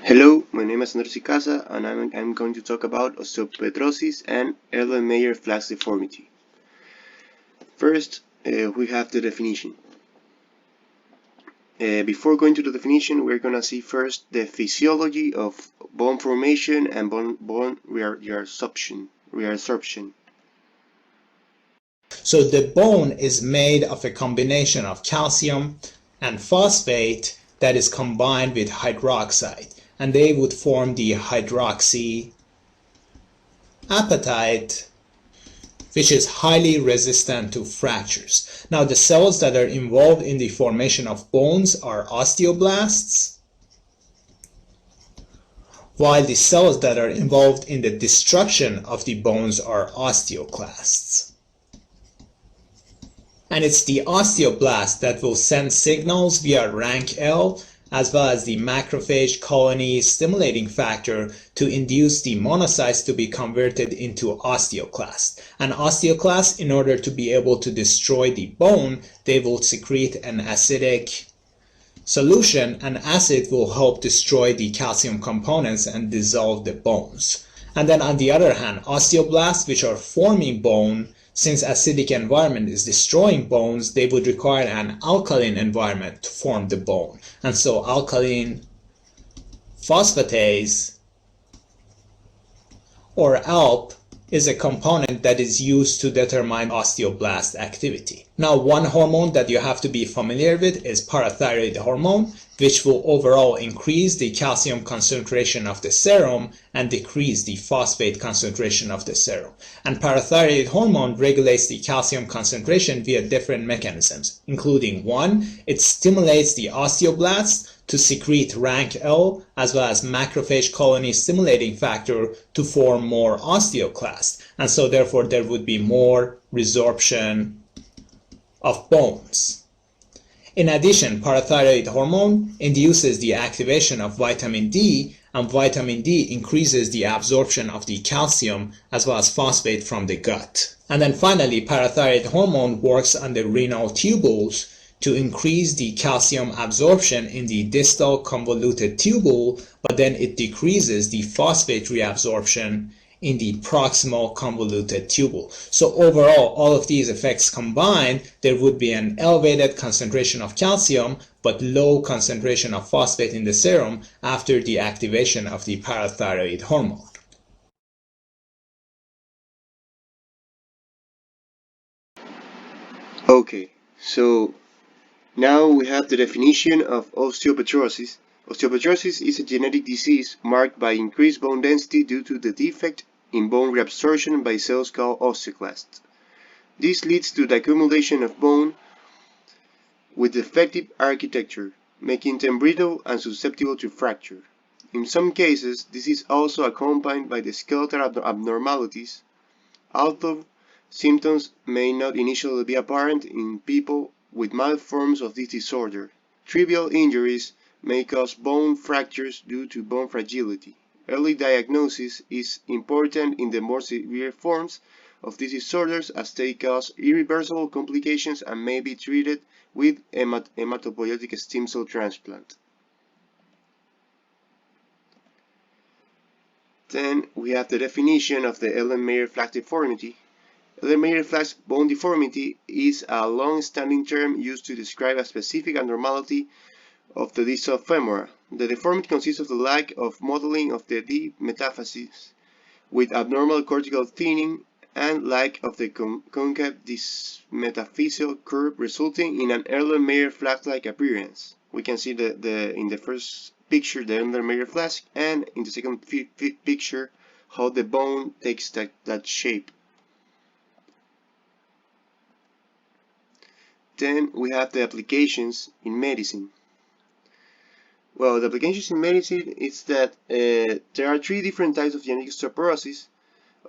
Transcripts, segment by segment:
Hello, my name is Andres Casa, and I'm going to talk about osteopetrosis and Erlenmeyer Flask deformity. First, we have the definition. Before going to the definition, we're going to see first the physiology of bone formation and bone reabsorption. So the bone is made of a combination of calcium and phosphate that is combined with hydroxide, and they would form the hydroxyapatite, which is highly resistant to fractures. Now the cells that are involved in the formation of bones are osteoblasts, while the cells that are involved in the destruction of the bones are osteoclasts. And it's the osteoblast that will send signals via rank L as well as the macrophage colony stimulating factor to induce the monocytes to be converted into osteoclasts. And osteoclasts, in order to be able to destroy the bone, they will secrete an acidic solution, and acid will help destroy the calcium components and dissolve the bones. And then on the other hand, osteoblasts, which are forming bone, since acidic environment is destroying bones, they would require an alkaline environment to form the bone. And so alkaline phosphatase, or ALP, is a component that is used to determine osteoblast activity. Now, one hormone that you have to be familiar with is parathyroid hormone, which will overall increase the calcium concentration of the serum and decrease the phosphate concentration of the serum. And parathyroid hormone regulates the calcium concentration via different mechanisms, including one, it stimulates the osteoblasts to secrete rank L as well as macrophage colony stimulating factor to form more osteoclasts, and so therefore there would be more resorption of bones. In addition, parathyroid hormone induces the activation of vitamin D, and vitamin D increases the absorption of the calcium as well as phosphate from the gut. And then finally, parathyroid hormone works on the renal tubules to increase the calcium absorption in the distal convoluted tubule, but then it decreases the phosphate reabsorption in the proximal convoluted tubule. So overall, all of these effects combined, there would be an elevated concentration of calcium but low concentration of phosphate in the serum after the activation of the parathyroid hormone. Okay, so now we have the definition of osteopetrosis. Osteopetrosis is a genetic disease marked by increased bone density due to the defect in bone reabsorption by cells called osteoclasts. This leads to the accumulation of bone with defective architecture, making them brittle and susceptible to fracture. In some cases, this is also accompanied by the skeletal abnormalities, although symptoms may not initially be apparent in people with mild forms of this disorder. Trivial injuries may cause bone fractures due to bone fragility. Early diagnosis is important in the more severe forms of these disorders, as they cause irreversible complications and may be treated with hematopoietic stem cell transplant. Then we have the definition of the Erlenmeyer Flask deformity. Erlenmeyer Flask bone deformity is a long-standing term used to describe a specific abnormality of the distal femora. The deformity consists of the lack of modeling of the deep metaphysis, with abnormal cortical thinning and lack of the concave metaphyseal curve, resulting in an Erlenmeyer Flask-like appearance. We can see in the first picture the Erlenmeyer Flask, and in the second picture how the bone takes that shape. Then we have the applications in medicine. Well, the applications in medicine is that there are three different types of genetic osteoporosis,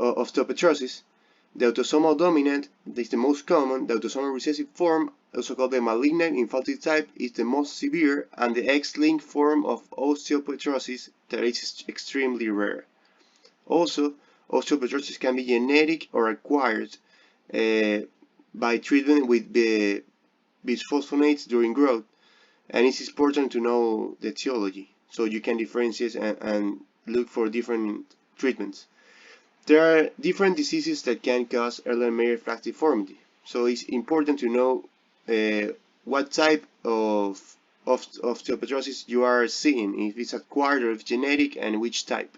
osteopetrosis. The autosomal dominant is the most common, the autosomal recessive form, also called the malignant infantile type, is the most severe, and the X-linked form of osteopetrosis that is extremely rare. Also, osteopetrosis can be genetic or acquired by treatment with bisphosphonates during growth, and it's important to know the etiology. so you can differentiate and look for different treatments. There are different diseases that can cause Erlenmeyer Flask deformity, so it's important to know what type of osteopetrosis you are seeing, if it's acquired or if genetic, and which type.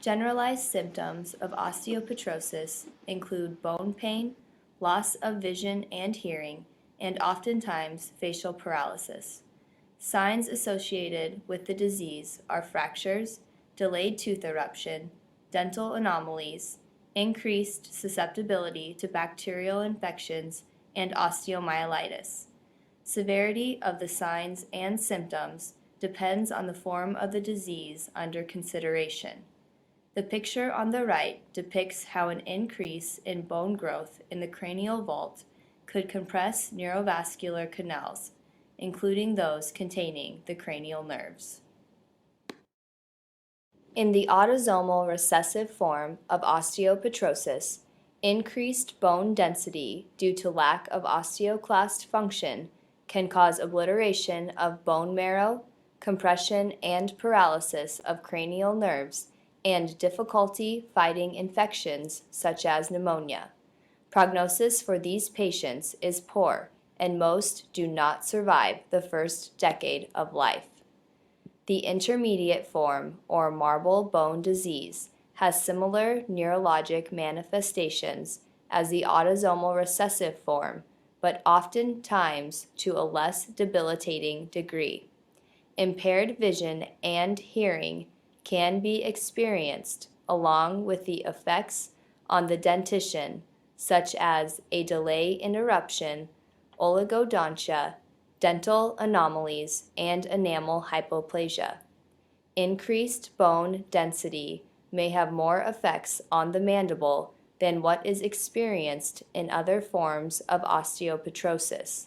Generalized symptoms of osteopetrosis include bone pain, loss of vision and hearing, and oftentimes facial paralysis. Signs associated with the disease are fractures, delayed tooth eruption, dental anomalies, increased susceptibility to bacterial infections, and osteomyelitis. Severity of the signs and symptoms depends on the form of the disease under consideration. The picture on the right depicts how an increase in bone growth in the cranial vault could compress neurovascular canals, including those containing the cranial nerves. In the autosomal recessive form of osteopetrosis, increased bone density due to lack of osteoclast function can cause obliteration of bone marrow, compression and paralysis of cranial nerves, and difficulty fighting infections such as pneumonia. Prognosis for these patients is poor, and most do not survive the first decade of life. The intermediate form, or marble bone disease, has similar neurologic manifestations as the autosomal recessive form, but oftentimes to a less debilitating degree. Impaired vision and hearing can be experienced along with the effects on the dentition, such as a delay in eruption, oligodontia, dental anomalies, and enamel hypoplasia. Increased bone density may have more effects on the mandible than what is experienced in other forms of osteopetrosis.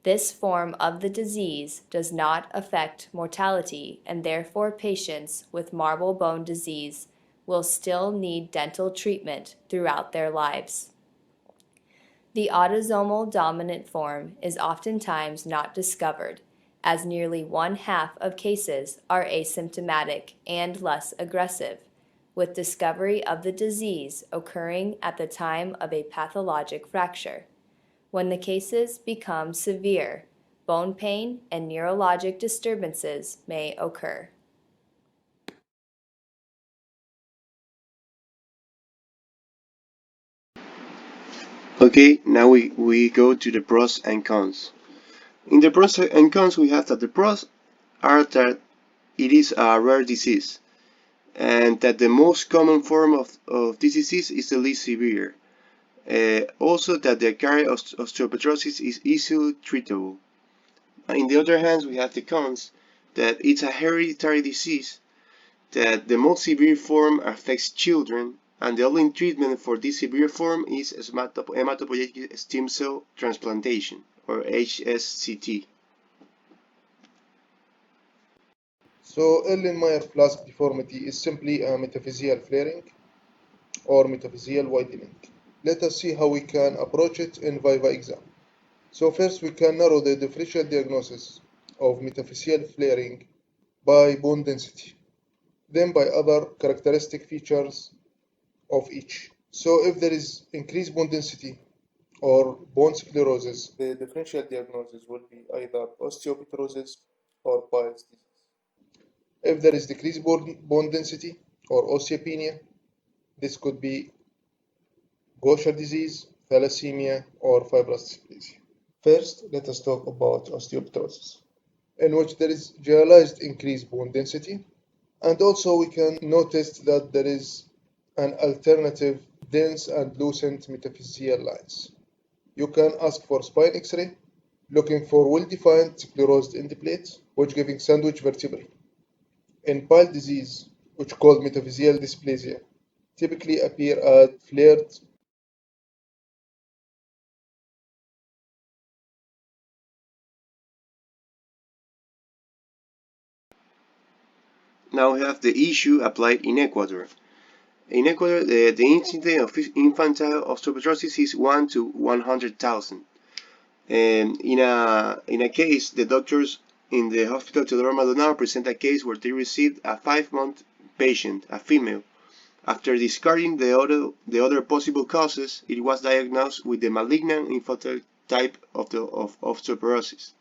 This form of the disease does not affect mortality, and therefore patients with marble bone disease will still need dental treatment throughout their lives. The autosomal dominant form is oftentimes not discovered, as nearly 1/2 of cases are asymptomatic and less aggressive, with discovery of the disease occurring at the time of a pathologic fracture. When the cases become severe, bone pain and neurologic disturbances may occur. Okay, now we go to the pros and cons. In the pros and cons, we have that the pros are that it is a rare disease, and that the most common form of this disease is the least severe. Also, that the acquired osteopetrosis is easily treatable. On the other hand, we have the cons, that it's a hereditary disease, that the most severe form affects children, and the only treatment for this severe form is hematopoietic stem cell transplantation, or HSCT. So Erlenmeyer Flask deformity is simply a metaphyseal flaring or metaphyseal widening. Let us see how we can approach it in Viva exam. So first we can narrow the differential diagnosis of metaphyseal flaring by bone density, then by other characteristic features of each. So if there is increased bone density or bone sclerosis, the differential diagnosis will be either osteopetrosis or Peyer's disease. If there is decreased bone density or osteopenia, this could be Gaucher disease, thalassemia, or fibrous dysplasia. First, let us talk about osteopetrosis, in which there is generalized increased bone density, and also we can notice that there is an alternative dense and lucent metaphyseal lines. You can ask for spine X-ray, looking for well-defined sclerosed end plate, which giving sandwich vertebrae. In Peyer's disease, which called metaphyseal dysplasia, typically appear as flared. Now we have the issue applied in Ecuador. In Ecuador, the incidence of infantile osteopetrosis is 1 to 100,000. In a case, the doctors in the hospital Teodoro Maldonado present a case where they received a 5-month patient, a female. After discarding the other possible causes, it was diagnosed with the malignant infiltrate type of osteoporosis.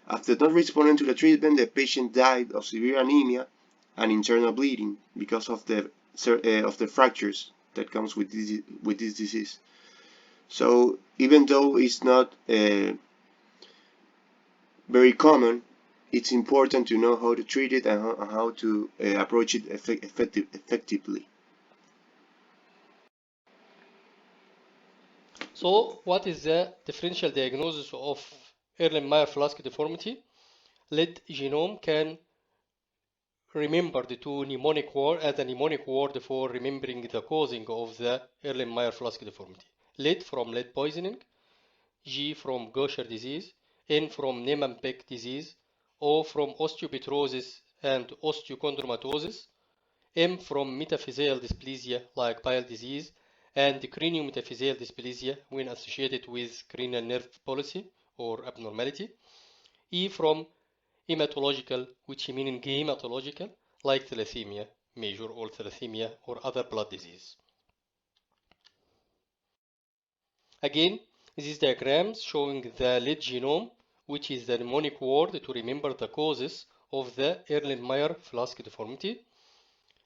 After not responding to the treatment, the patient died of severe anemia and internal bleeding because of the fractures that comes with this disease. So even though it's not very common, it's important to know how to treat it and how to approach it effectively. So, what is the differential diagnosis of Erlenmeyer Flask deformity? Lead genome can remember the two mnemonic word as a mnemonic word for remembering the causing of the Erlenmeyer Flask deformity. Lead from lead poisoning, G from Gaucher disease, N from Niemann-Pick disease, O from osteopetrosis and osteochondromatosis, M from metaphyseal dysplasia like bile disease, and craniometaphyseal dysplasia when associated with cranial nerve palsy or abnormality. E from hematological, which meaning hematological, like thalassemia, major or thalassemia, or other blood disease. Again, these diagrams showing the lead genome, which is the mnemonic word to remember the causes of the Erlenmeyer Flask deformity.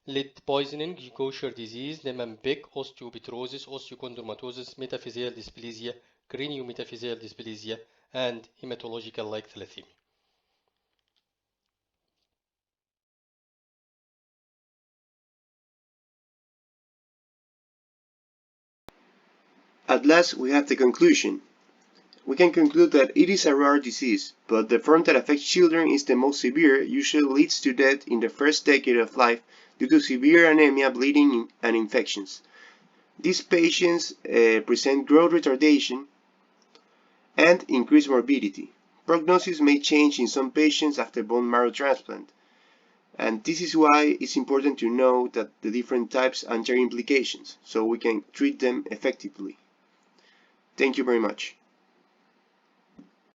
Lead poisoning, Gaucher disease, Niemann-Pick, osteopetrosis, osteochondromatosis, metaphyseal dysplasia, craniometaphyseal dysplasia, and hematological like thalassemia. At last, we have the conclusion. We can conclude that it is a rare disease, but the form that affects children is the most severe, usually leads to death in the first decade of life due to severe anemia, bleeding, and infections. These patients present growth retardation and increased morbidity. Prognosis may change in some patients after bone marrow transplant, and this is why it's important to know that the different types and their implications, so we can treat them effectively. Thank you very much.